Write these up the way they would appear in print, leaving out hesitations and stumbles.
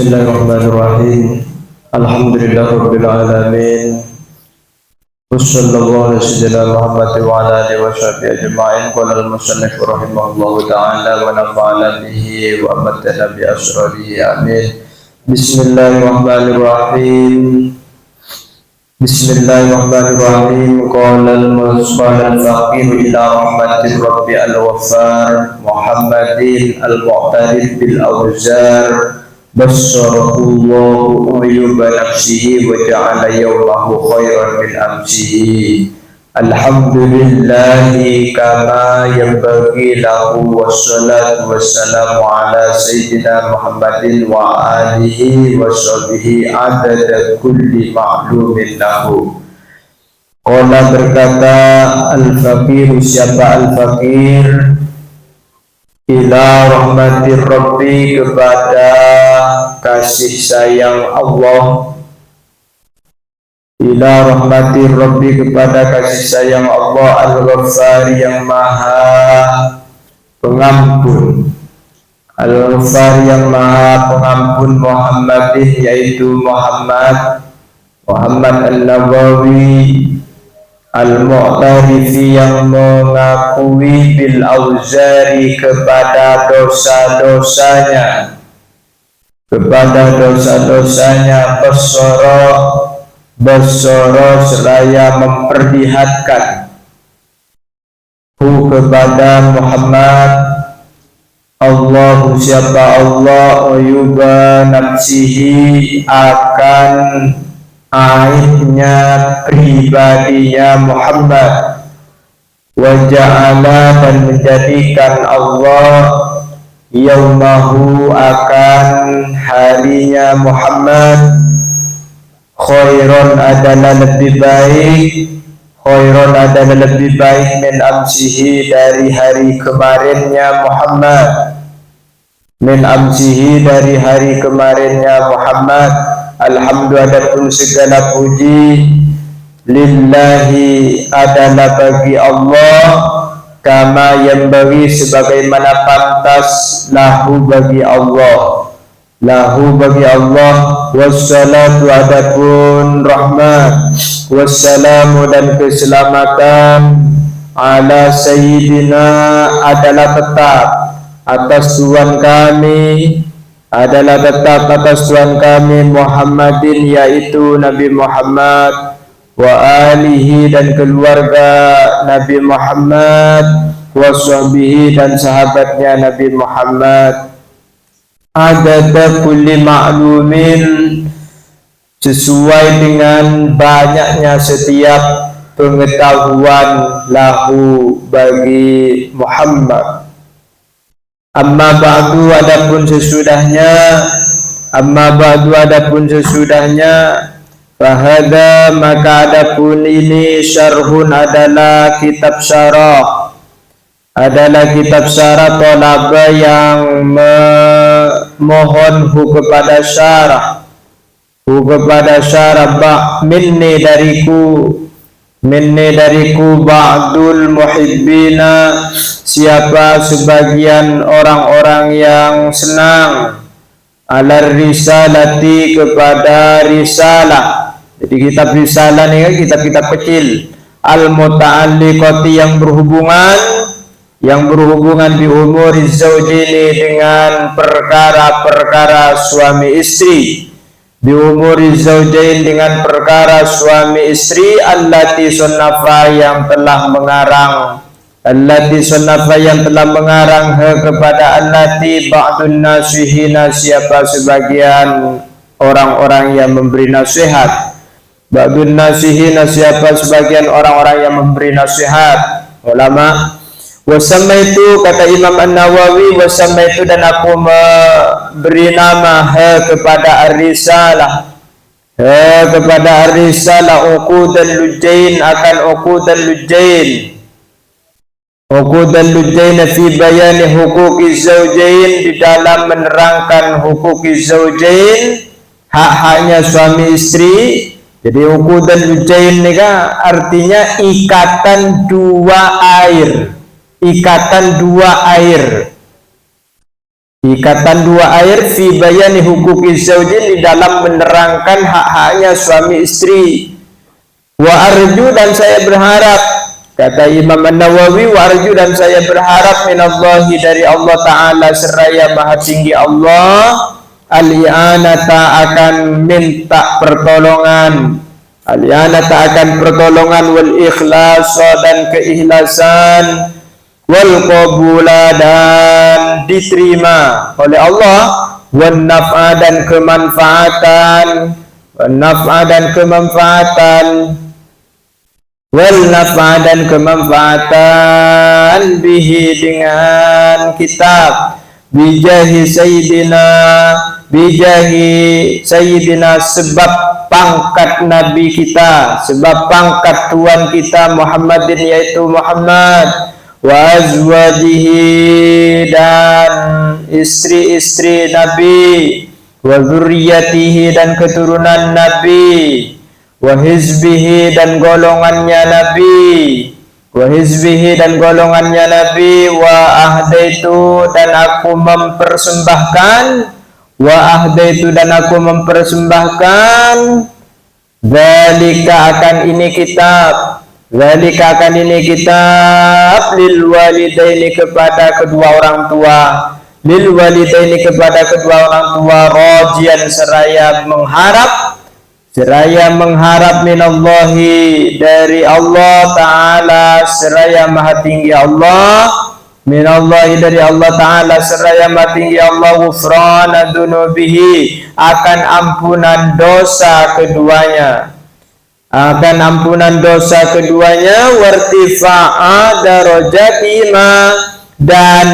Bismillahirrahmanirrahim. Alhamdulillahirabbil alamin. Wassallallahu ala sayyidina Muhammad wa ala alihi wa sahbihi ajma'in. Qala al-musannif rahimahullahu ta'ala wa nafa'ana bihi wa amatana bi asrarihi. Amin. Bismillahirrahmanirrahim. Bismillahirrahmanirrahim. Qala al-faqir ila rahmatir rabbi al-waffar Muhammadin al-mu'tarif bil awzar Bassarahullahu uyuba nafsihi wa ja'ala yawmahu khairan min amsihi. Alhamdulillahi kama yanbaghi lahu, wassalatu wassalamu ala sayyidina Muhammadin wa alihi wa sahbihi adada kulli ma'lumin lahu. Qala berkata al-faqir, siapa al-faqir? Ila rahmatir rabbi, kepada kasih sayang Allah. Ila rahmatir rabbi, kepada kasih sayang Allah, al-ghaffar, yang maha pengampun. Al-ghaffar, yang maha pengampun, Muhammadin, yaitu Muhammad An-Nawawi Al-Mu'tarifi, yang mengakui bil auzari, kepada dosa-dosanya, Basara seraya memperlihatkan, kepada Muhammad, Allahu, siapa Allah, uyuba nafsihi, akan aibnya pribadinya Muhammad, wa ja'ala, dan menjadikan Allah, yaumahu, akan harinya Muhammad, khairon, adalah lebih baik, min amsihi, dari hari kemarinnya Muhammad, Alhamdulillah, adapun segala puji, lillahi, adalah bagi Allah, kama yang bagi, sebagaimana pantas, lahu, bagi Allah, wassalatu, adapun rahmat, wassalamu, dan keselamatan, ala sayyidina, adalah tetap atas Tuhan kami, Muhammadin, yaitu Nabi Muhammad, wa alihi, dan keluarga Nabi Muhammad, wa sahbihi, dan sahabatnya Nabi Muhammad, adada kulli ma'lumin, sesuai dengan banyaknya setiap pengetahuan, lahu, bagi Muhammad. Amma ba'du, adapun sesudahnya, fahada, maka adapun ini, syarhun, adalah kitab syarah, tolaba, yang memohon kepada syarah, minni dariku, ba'dul muhibbina, siapa sebagian orang-orang yang senang, alar risalati, kepada risalah. Jadi kitab risalah ini kan kitab-kitab kecil, al-muta'alliqati, yang berhubungan bi umuri zaujini, dengan perkara-perkara suami istri, bi umuri zaujain, dengan perkara suami istri, allati sunnafa, yang telah mengarang, kepada allati, ba'dun nasihina, siapa sebagian orang-orang yang memberi nasihat, siapa sebagian orang-orang yang memberi nasihat, ulama. Wasamaitu, kata Imam An-Nawawi, wasamaitu, dan aku memberi nama kepada ar-risalah, uqudan lujain, akan uqudan lujain, fi bayani huquqi zaujain, di dalam menerangkan huquqi zaujain, hak-haknya suami istri. Jadi uqudan lujain ini kan artinya ikatan dua air, Ikatan dua air fi bayani hukuki zaujin, di dalam menerangkan hak-haknya suami istri. Wa arju, dan saya berharap, kata Imam An-Nawawi, wa arju, dan saya berharap minallahi, dari Allah Ta'ala seraya maha tinggi Allah, al-i'anata, akan minta pertolongan, al-i'anata, akan pertolongan, wal ikhlas, dan keikhlasan, wal qabula, dan diterima oleh Allah, wan naf'a, dan kemanfaatan, wan naf'a, dan kemanfaatan, wal naf'a, dan kemanfaatan, bihi, dengan kitab, bijahi sayyidina, bijahi sayyidina, sebab pangkat nabi kita, sebab pangkat tuan kita Muhammadin, yaitu Muhammad, wa azwajihi, dan istri-istri Nabi, wa dzurriyyatihi, dan keturunan Nabi, wa hizbihi, dan golongannya Nabi, wa hizbihi, dan golongannya Nabi, wa ahdaitu, dan aku mempersembahkan, wa ahdaitu, dan aku mempersembahkan, dzalika, akan ini kitab, dzalika, akan ini kitab, lil walidaini, kepada kedua orang tua, lil walidaini, kepada kedua orang tua, rojian, seraya mengharap, seraya mengharap, minallahi, dari Allah Ta'ala seraya maha tinggi Allah, minallahi, dari Allah Ta'ala seraya maha tinggi Allah, ghufrana dzunubihi, akan ampunan dosa keduanya, akan ampunan dosa keduanya, wartifa'a darajatima, dan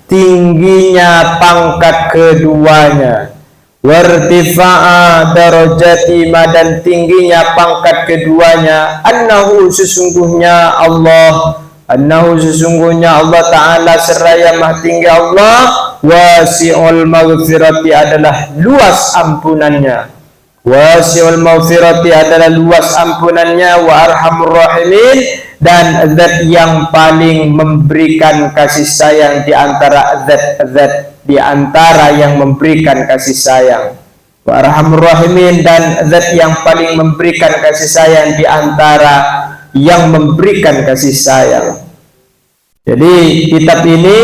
tingginya pangkat keduanya, wartifa'a darajatima, dan tingginya pangkat keduanya, annahu, sesungguhnya Allah, annahu, sesungguhnya Allah Ta'ala seraya maha tinggi Allah, wasi'ul maghfirati, adalah luas ampunannya, wasi'ul maghfirati, adalah luas ampunannya, wa arhamur rahimin, dan zat yang paling memberikan kasih sayang di antara zat-zat, di antara yang memberikan kasih sayang, wa arhamur rahimin, dan zat yang paling memberikan kasih sayang di antara yang memberikan kasih sayang. Jadi kitab ini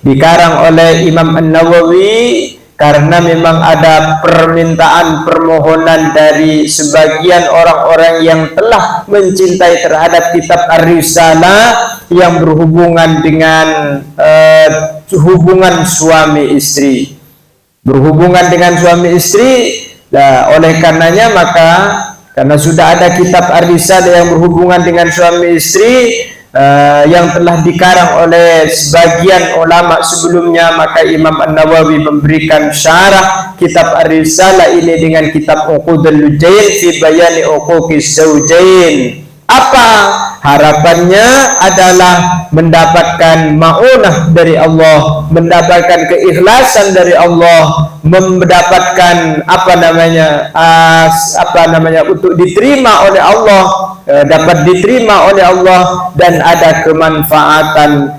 dikarang oleh Imam An-Nawawi karena memang ada permintaan, permohonan dari sebagian orang-orang yang telah mencintai terhadap kitab Ar-Risalah yang berhubungan dengan hubungan suami istri, berhubungan dengan suami istri. Nah, oleh karenanya, maka karena sudah ada kitab Ar-Risalah yang berhubungan dengan suami istri, yang telah dikarang oleh sebagian ulama sebelumnya, maka Imam An-Nawawi memberikan syarah kitab Ar-Risalah ini dengan kitab Uqudul Lujain fi bayani uquqis zaujain. Apa harapannya? Adalah mendapatkan ma'unah dari Allah, mendapatkan keikhlasan dari Allah, mendapatkan untuk diterima oleh Allah, dapat diterima oleh Allah, dan ada kemanfaatan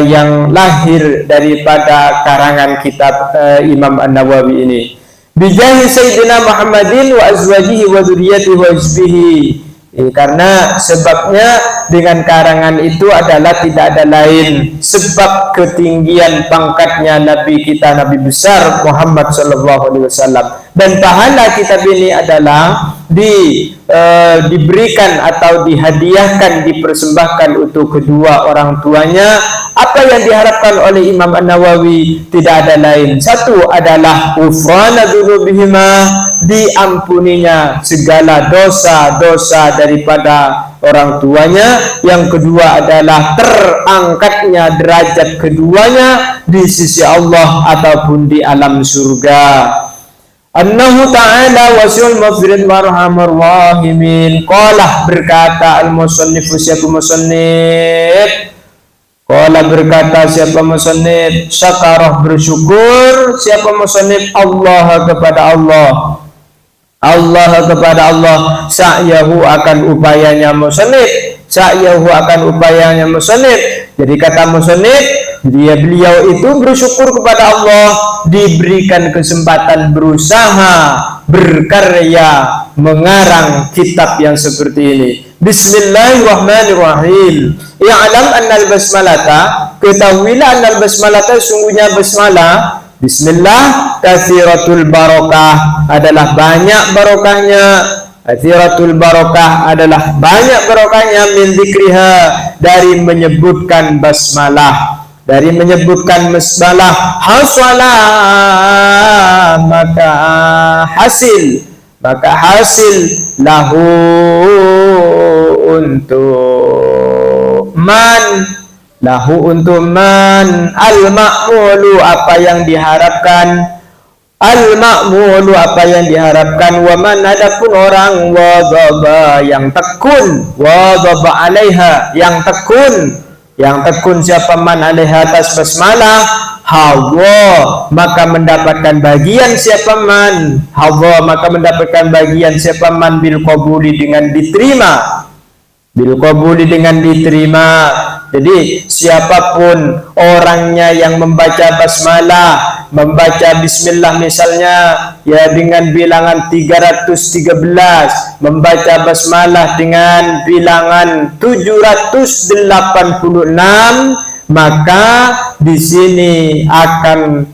yang lahir daripada karangan kitab Imam An-Nawawi ini. Bijahi Sayyidina Muhammadin wa azwajihi wa dzurriyyatihi wa hizbihi. Karena sebabnya dengan karangan itu adalah tidak ada lain sebab ketinggian pangkatnya Nabi kita, Nabi besar Muhammad sallallahu alaihi wasallam, dan pahala kitab ini adalah diberikan atau dihadiahkan, dipersembahkan untuk kedua orang tuanya. Apa yang diharapkan oleh Imam An-Nawawi tidak ada lain, satu adalah ghufrana dzunubihima, diampuninya segala dosa-dosa daripada orang tuanya. Yang kedua adalah terangkatnya derajat keduanya di sisi Allah ataupun di alam surga. Annahu ta'ala wasi'ul maghfirati warhamur rahimin. Qala, berkata al-musannifu, siapa musannif? Qala, berkata siapa musannif? Syakarah, bersyukur siapa musannif? Allah, kepada Allah, Allah kepada Allah, sa'yahu, akan upayanya musannif, sa'yahu, akan upayanya musannif. Jadi kata musannif, Beliau itu bersyukur kepada Allah diberikan kesempatan berusaha, berkarya, mengarang kitab yang seperti ini. Bismillahirrahmanirrahim. I'lam annal basmalata, ketahuilah annal basmalata, sungguhnya basmalah, bismillah, katsiratul barakah, adalah banyak barokahnya. Katsiratul barakah adalah banyak barokahnya, min dzikriha, dari menyebutkan basmalah, dari menyebutkan basmalah. Hasalah, maka hasil lahu, untuk man, lahu untuk man, al-ma'mulu, apa yang diharapkan, al-ma'mulu, apa yang diharapkan, wa man, adapun orang, wadhaba, yang tekun, wadhaba alaiha, yang tekun siapa man alaiha, atas basmalah, hawa, maka mendapatkan bagian siapa man, hawa, maka mendapatkan bagian siapa man, bil qabuli, dengan diterima, bil qabuli, dengan diterima. Jadi siapapun orangnya yang membaca basmalah, membaca bismillah misalnya ya dengan bilangan 313, membaca basmalah dengan bilangan 786, maka di sini akan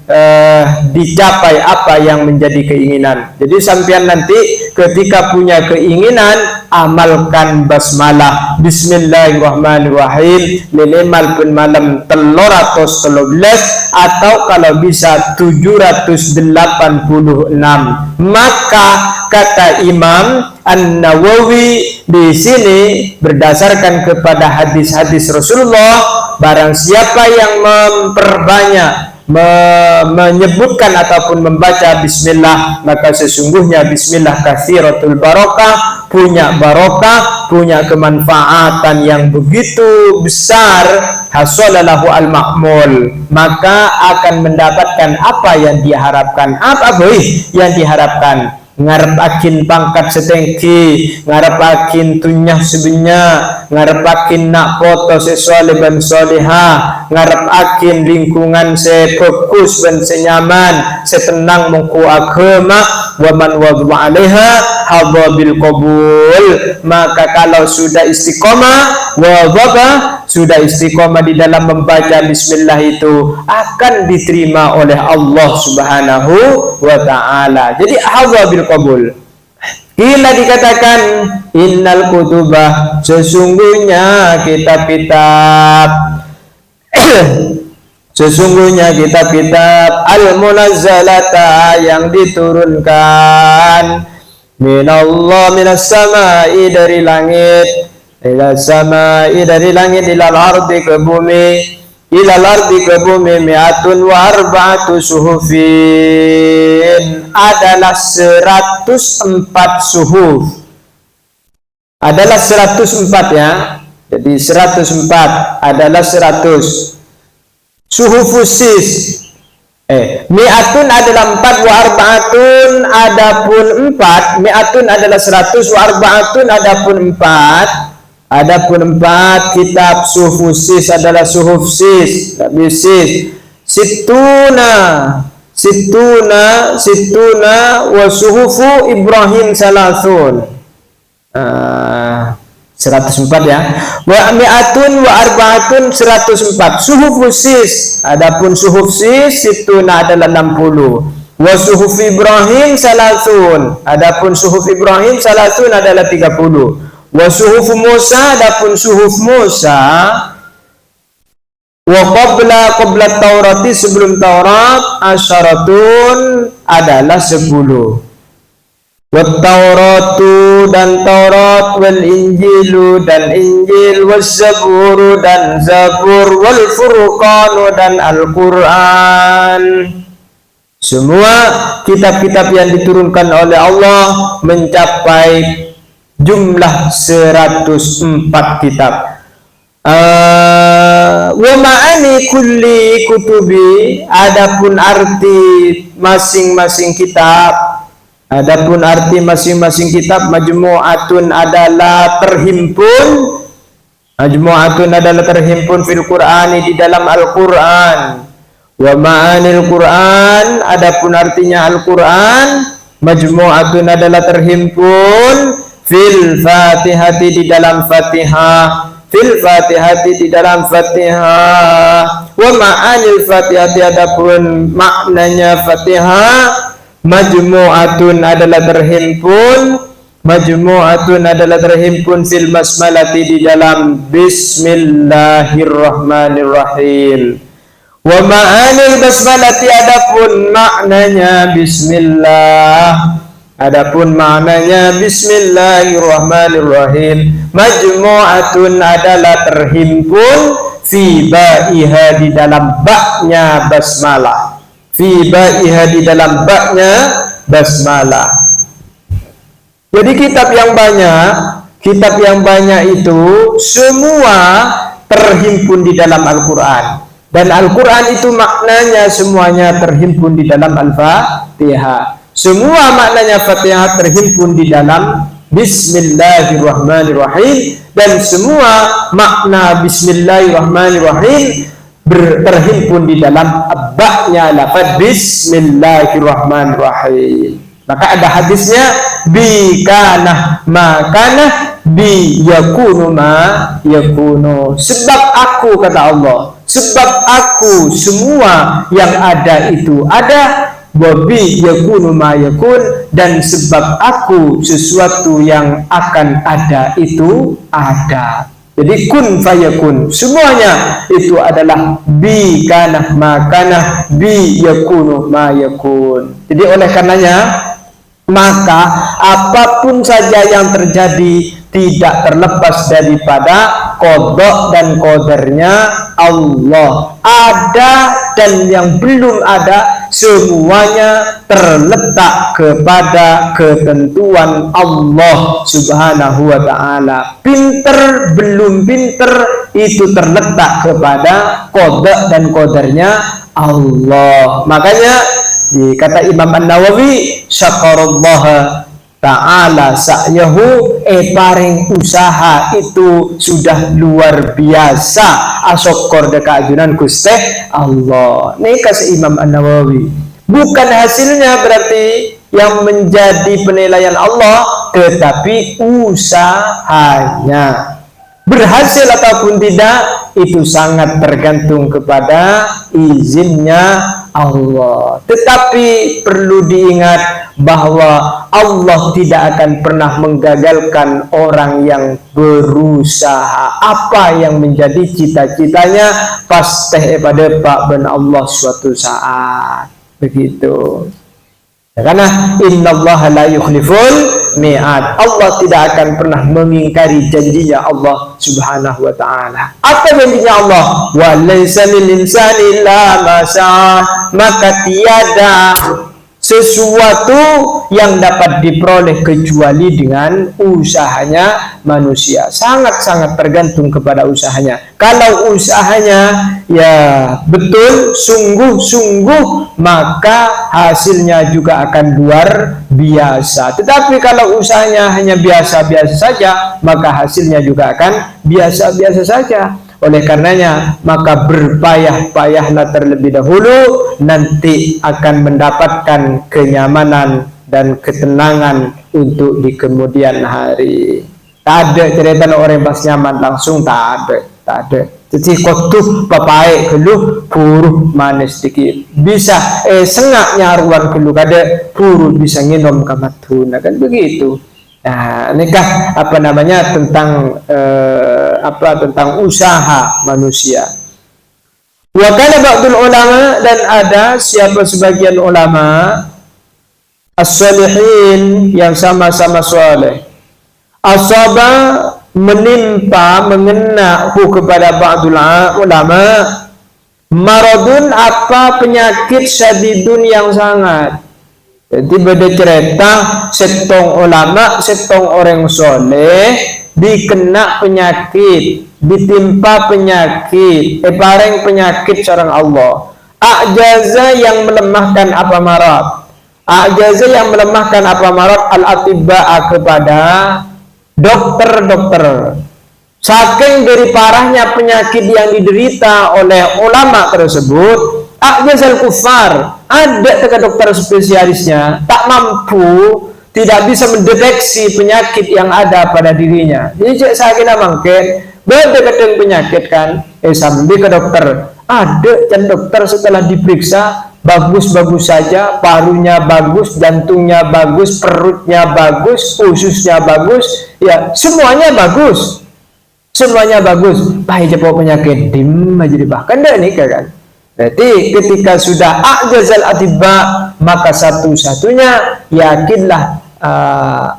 dicapai apa yang menjadi keinginan. Jadi sampean nanti ketika punya keinginan, amalkan basmalah, bismillahirrahmanirrahim, minimal pun malam 313 atau kalau bisa 786. Maka kata Imam An-Nawawi di sini berdasarkan kepada hadis-hadis Rasulullah, barang siapa yang memperbanyak menyebutkan ataupun membaca bismillah, maka sesungguhnya bismillah katsiratul barakah, punya barokah, punya kemanfaatan yang begitu besar. Hasalalahu al-ma'mul, maka akan mendapatkan apa yang diharapkan. Apa yang diharapkan? Ngarep akin pangkat setengki, ngarep akin tunyah sebenya, ngarep akin nak foto sesuai ben soleha, ngarep akin lingkungan sefokus ben senyaman, setenang mengku agama, waman wadwa alaiha hadha bil qabul. Maka kalau sudah istiqomah, wadha, sudah istiqomah di dalam membaca bismillah itu, akan diterima oleh Allah Subhanahu wa ta'ala. Jadi hadza bil qabul. Kila dikatakan innal kutubah, sesungguhnya kitab-kitab sesungguhnya kitab-kitab al-munazzalata, yang diturunkan minallah, minas samai, dari langit, ila samai, dari langit, ilal ardi, ke bumi, ilal ardi, ke bumi, mi'atun wa arba'atu suhufin, adalah 104 suhuf, adalah 104 ya. Jadi 104 adalah 100. Suhufusis mi'atun adalah 4, wa arba'atun adapun 4, mi'atun adalah 100, wa arba'atun adapun 4, adapun 4 kitab suhufusis adalah suhufsis, sis, situna wa suhufu Ibrahim salasun, 104 ya. Wa mi'atun wa arba'atun, 104. Suhufusis, adapun suhufsis situna adalah 60. Wa suhuf Ibrahim salasun, adapun suhuf Ibrahim salasun adalah 30. Wa suhuf Musa, adapun suhuf Musa, wa qabla Taurati, sebelum Taurat, asyaratun, adalah 10. Wat Tauratu, dan Taurat, wal Injilu, dan Injil, was Zaburu, dan Zabur, wal Furqanu, dan Al-Quran. Semua kitab-kitab yang diturunkan oleh Allah mencapai jumlah 104 kitab. Wa ma'ani kulli kutubi, adapun arti masing-masing kitab, adapun arti masing-masing kitab, majmu'atun adalah terhimpun, Majmu'atun adalah terhimpun fil Qur'ani di dalam Al-Quran. Wa ma'anil Quran, adapun artinya Al-Quran, majmu'atun adalah terhimpun fil Fatihati di dalam Fatihah, fil Fatihati di dalam Fatihah. Wa ma'anil Fatihati, adapun maknanya Fatihah, majmu'atun adalah terhimpun, majmu'atun adalah terhimpun fil basmalati di dalam Bismillahirrahmanirrahim. Wa ma'anil basmalati, adapun maknanya Bismillah, adapun maknanya Bismillahirrahmanirrahim, majmu'atun adalah terhimpun fi ba'iha di dalam baknya basmalah, fi ba'iha di dalam baknya basmalah. Jadi kitab yang banyak itu semua terhimpun di dalam Al-Quran, dan Al-Quran itu maknanya semuanya terhimpun di dalam Al-Fatihah. Semua maknanya Fatihah terhimpun di dalam Bismillahirrahmanirrahim, dan semua makna Bismillahirrahmanirrahim terhimpun di dalam baknya lafaz Bismillahirrahmanirrahim. Maka ada hadisnya, bi kana makanah, bi yakunu ma yakunu. Sebab aku, kata Allah, sebab aku semua yang ada itu ada, wa bi yakunu ma yakun, dan sebab aku sesuatu yang akan ada itu ada. Jadi kun fayakun, semuanya itu adalah bi kana makanah, bi yakunu ma yakun. Jadi oleh karenanya, maka apapun saja yang terjadi tidak terlepas daripada qada dan qadarnya Allah. Ada dan yang belum ada, semuanya terletak kepada ketentuan Allah Subhanahu wa ta'ala. Pinter belum pinter, itu terletak kepada qada dan qadarnya Allah. Makanya kata Imam An-Nawawi, syakarallaha ta'ala sa'yahu, paring usaha itu sudah luar biasa, asokor deka ajunan Gusti Allah. Ini kata Imam An-Nawawi, bukan hasilnya berarti yang menjadi penilaian Allah, tetapi usahanya. Berhasil ataupun tidak, itu sangat tergantung kepada izinnya Allah. Tetapi perlu diingat bahwa Allah tidak akan pernah menggagalkan orang yang berusaha. Apa yang menjadi cita-citanya pasti pada Pak ben Allah suatu saat. Begitu. Karena innallaha la yukhliful mi'ad. Allah tidak akan pernah mengingkari janjinya Allah Subhanahu wa ta'ala. Apa janjinya Allah? Wa laysa lil insani illa ma sa'a. Maka tiada sesuatu yang dapat diperoleh kecuali dengan usahanya manusia. Sangat-sangat tergantung kepada usahanya. Kalau usahanya ya betul, sungguh-sungguh, maka hasilnya juga akan luar biasa. Tetapi kalau usahanya hanya biasa-biasa saja, maka hasilnya juga akan biasa-biasa saja. Oleh karenanya, maka berpayah-payahlah terlebih dahulu, nanti akan mendapatkan kenyamanan dan ketenangan untuk di kemudian hari. Tak ada cerita orang pas nyaman langsung, tak ada. Jadi kotuh papai keluh puruh manis sedikit. Bisa sengak nyaruan keluh kada puruh bisa nginom kamatuna, kan begitu. Nah, nikah apa namanya tentang tentang usaha manusia. Wa kana ba'dul ulama, dan ada siapa sebagian ulama as-salihin yang sama-sama saleh, asaba menimpa mengena kepada ba'dul ulama maradun, apa penyakit syadidun yang sangat. Jadi beda cerita, setong ulama, setong orang soleh dikena penyakit, ditimpa penyakit, pareng penyakit seorang Allah. A'jaza yang melemahkan apa marad, a'jaza yang melemahkan apa marad al-atibba'a kepada dokter-dokter. Saking dari parahnya penyakit yang diderita oleh ulama tersebut, a'jazal kufar, ada dokter spesialisnya tak mampu, tidak bisa mendeteksi penyakit yang ada pada dirinya. Jadi cek sakit mungkin berdekatan penyakit kan, sambil ke dokter. Ada kan dokter setelah diperiksa bagus-bagus saja, parunya bagus, jantungnya bagus, perutnya bagus, ususnya bagus, ya semuanya bagus. Semuanya bagus, baik cepat penyakit dim aja bahkan dah nikah kan. Jadi ketika sudah a'jazal atibba, maka satu-satunya yakinlah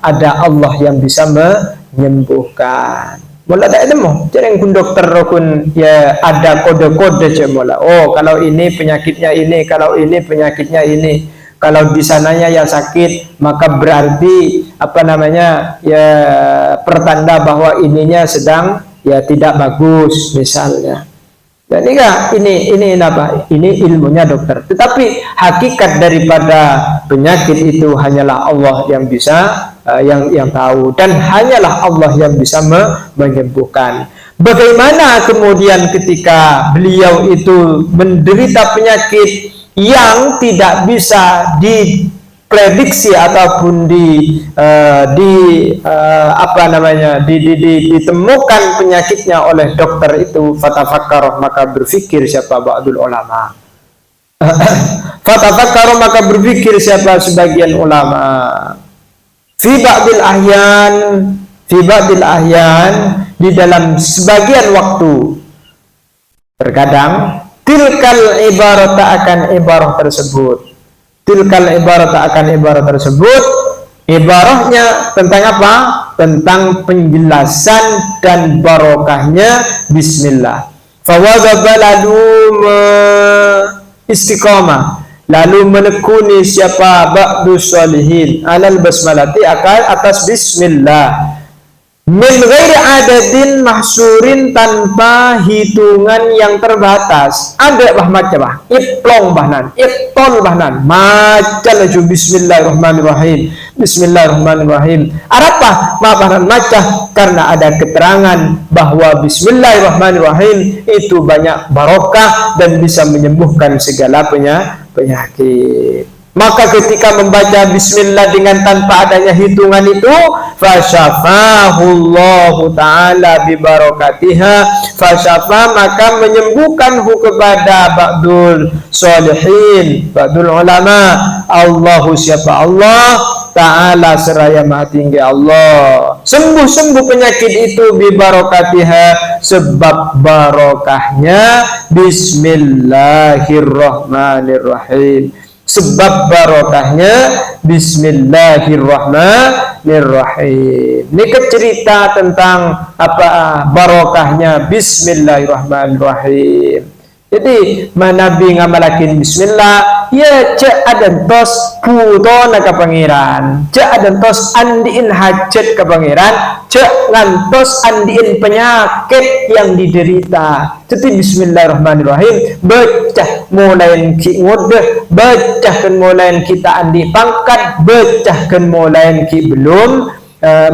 ada Allah yang bisa menyembuhkan. Mula tak ada mau, jangan kun dokter kun ya ada kode-kode je mula. Oh kalau ini penyakitnya ini, kalau ini penyakitnya ini, kalau di sananya yang sakit maka berarti apa namanya ya pertanda bahwa ininya sedang ya tidak bagus misalnya. Dan ini apa? Ini ilmunya dokter. Tetapi hakikat daripada penyakit itu hanyalah Allah yang bisa yang tahu, dan hanyalah Allah yang bisa menyembuhkan. Bagaimana kemudian ketika beliau itu menderita penyakit yang tidak bisa diprediksi ataupun ditemukan penyakitnya oleh dokter itu, fatafakkaroh, maka berpikir siapa ba'dul ulama. Fatafakkaroh, maka berpikir siapa sebagian ulama. Fi ba'dil ahyan, di dalam sebagian waktu, terkadang tilkal ibarata akan ibarah tersebut. Tilkal ibarata akan ibarah tersebut, ibarahnya tentang apa? Tentang penjelasan dan barokahnya bismillah. Fawadaba, lalu istiqamah, lalu menekuni siapa ba'du sholihin alal basmalati, atas bismillah, min ghairi adadin mahsurin, tanpa hitungan yang terbatas. Ada bah macam bah iplong bahnan, iptol bahnan, macam laju bismillahirrahmanirrahim, bismillahirrahmanirrahim. Apa bahnan macam? Karena ada keterangan bahwa bismillahirrahmanirrahim itu banyak barokah dan bisa menyembuhkan segala penyakit. Maka ketika membaca bismillah dengan tanpa adanya hitungan itu, fasyafahullahu ta'ala bibarakatiha, fasyafa, maka menyembuhkanhu kepada ba'dul sholihin, ba'dul ulama, Allahu siapa Allah ta'ala seraya maha tinggi Allah, sembuh penyakit itu bibarakatiha, sebab barokahnya bismillahirrahmanirrahim, sebab barokahnya bismillahirrahmanirrahim. Ini cerita tentang apa barokahnya bismillahirrahmanirrahim. Jadi Nabi ngamalakin bismillah, ya cek adantos puto na ka pangeran, cek adantos andiin hajat ka pangeran, cek ngantos andiin penyakit yang diderita. Jadi bismillahirrahmanirrahim, becah mulain ki ngode, becahkan mulain kita andi pangkat, becahkan mulain ki belum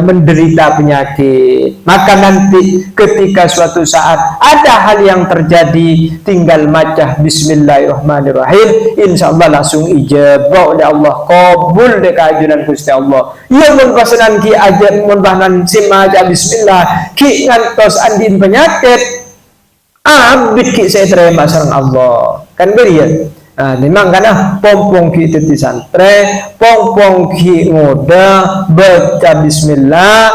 menderita penyakit. Maka nanti ketika suatu saat ada hal yang terjadi, tinggal macah bismillahirrahmanirrahim, insyaallah langsung ijabah oleh Allah, kabul dek ajunan Gusti Allah. Ya mun pasanan ki ajab mun bahnan simaja bismillah ki ngantos andin penyakit abid ki saya terima sareng Allah. Kan berian. Nah, memang karena pompong ki itu di santre, pompong ki ngoda, baca bismillah,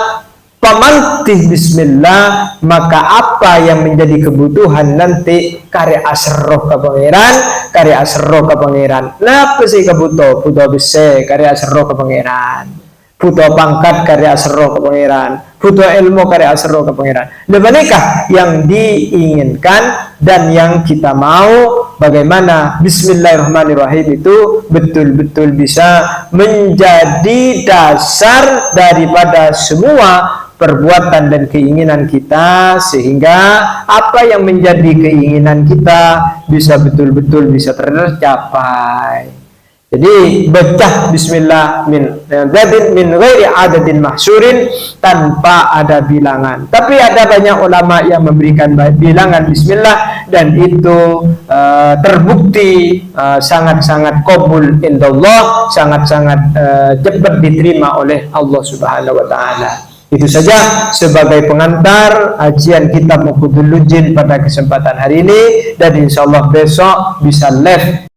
pamantih bismillah, maka apa yang menjadi kebutuhan nanti karya asroh ke pangeran, karya asroh ke pangeran. Napa sih kebutuh? Butuh bisa karya asroh ke pangeran, butuh pangkat karya asroh ke pangeran, butuh ilmu karya asroh ke pangeran. Lebanikah yang diinginkan dan yang kita mau, bagaimana bismillahirrahmanirrahim itu betul-betul bisa menjadi dasar daripada semua perbuatan dan keinginan kita, sehingga apa yang menjadi keinginan kita bisa betul-betul bisa tercapai. Jadi baca bismillah min ghairi adadin mahsurin, tanpa ada bilangan. Tapi ada banyak ulama yang memberikan bilangan bismillah, dan itu terbukti sangat-sangat qabul indallah, sangat-sangat cepat diterima oleh Allah Subhanahu wa taala. Itu saja sebagai pengantar ajian kitab Mukhudul Lujin pada kesempatan hari ini, dan insyaallah besok bisa live